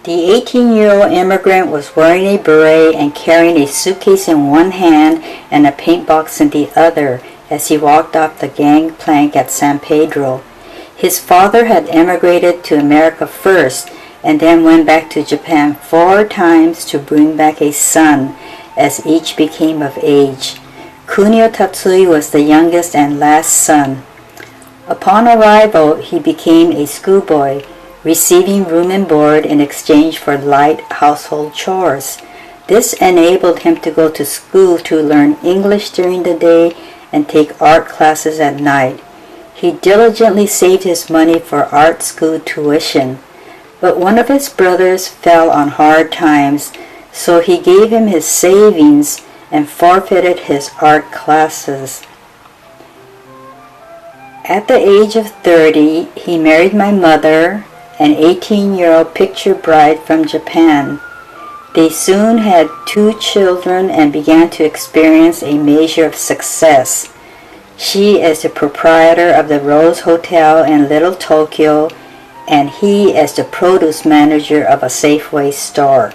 The 18-year-old immigrant was wearing a beret and carrying a suitcase in one hand and a paintbox in the other as he walked off the gangplank at San Pedro. His father had immigrated to America first and then went back to Japan 4 times to bring back a son as each became of age. Kunio Tatsui was the youngest and last son. Upon arrival, he became a schoolboy, receiving room and board in exchange for light household chores. This enabled him to go to school to learn English during the day and take art classes at night. He diligently saved his money for art school tuition, but one of his brothers fell on hard times, so he gave him his savings and forfeited his art classes. At the age of 30, he married my mother, an 18-year-old picture bride from Japan. They soon had 2 children and began to experience a measure of success. She as the proprietor of the Rose Hotel in Little Tokyo, and he as the produce manager of a Safeway store.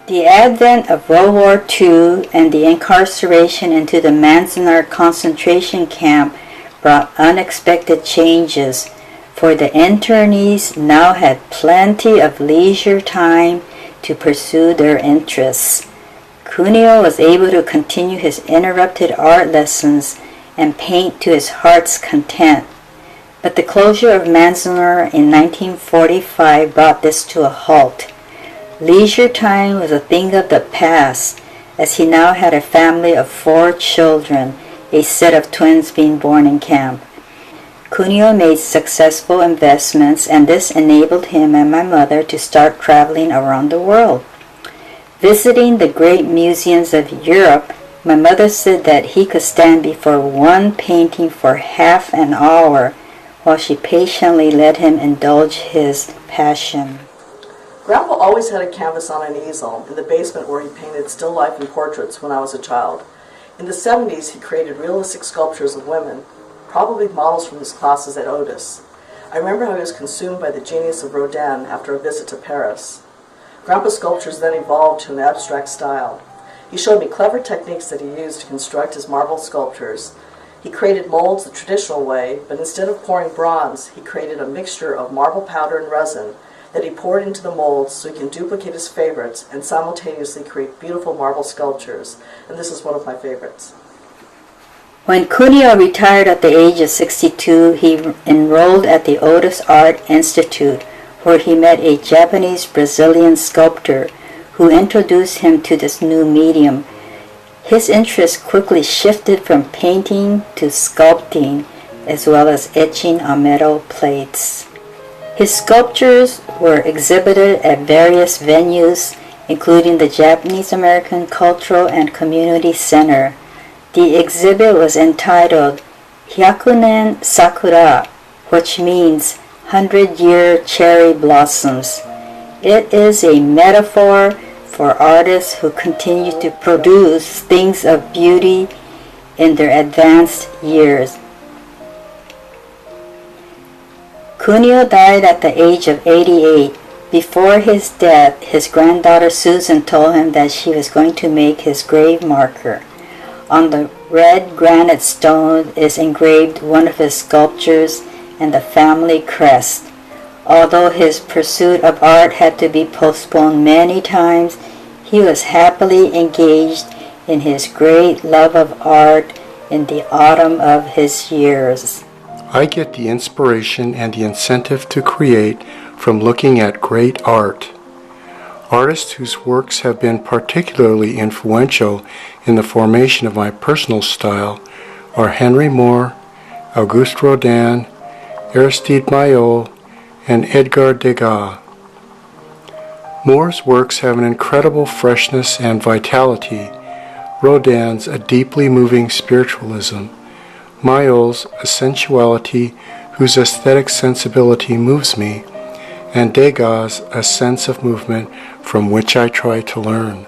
The advent of World War II and the incarceration into the Manzanar concentration camp brought unexpected changes, for the internees now had plenty of leisure time to pursue their interests. Kunio was able to continue his interrupted art lessons and paint to his heart's content. But the closure of Manzanar in 1945 brought this to a halt. Leisure time was a thing of the past, as he now had a family of 4 children, a set of twins being born in camp. Kunio made successful investments, and this enabled him and my mother to start traveling around the world. Visiting the great museums of Europe, my mother said that he could stand before one painting for half an hour, while she patiently let him indulge his passion. Grandpa always had a canvas on an easel in the basement where he painted still life and portraits when I was a child. In the 70s, he created realistic sculptures of women, probably models from his classes at Otis. I remember how he was consumed by the genius of Rodin after a visit to Paris. Grandpa's sculptures then evolved to an abstract style. He showed me clever techniques that he used to construct his marble sculptures. He created molds the traditional way, but instead of pouring bronze, he created a mixture of marble powder and resin that he poured into the molds so he can duplicate his favorites and simultaneously create beautiful marble sculptures. And this is one of my favorites. When Kunio retired at the age of 62, he enrolled at the Otis Art Institute, where he met a Japanese-Brazilian sculptor who introduced him to this new medium. His interest quickly shifted from painting to sculpting, as well as etching on metal plates. His sculptures were exhibited at various venues, including the Japanese American Cultural and Community Center. The exhibit was entitled Hyakunen Sakura, which means 100-year cherry blossoms. It is a metaphor for artists who continue to produce things of beauty in their advanced years. Kunio died at the age of 88. Before his death, his granddaughter Susan told him that she was going to make his grave marker. On the red granite stone is engraved one of his sculptures and the family crest. Although his pursuit of art had to be postponed many times, he was happily engaged in his great love of art in the autumn of his years. I get the inspiration and the incentive to create from looking at great art. Artists whose works have been particularly influential in the formation of my personal style are Henry Moore, Auguste Rodin, Aristide Maillot, and Edgar Degas. Moore's works have an incredible freshness and vitality, Rodin's a deeply moving spiritualism, Maillot's a sensuality whose aesthetic sensibility moves me, and Degas a sense of movement from which I try to learn.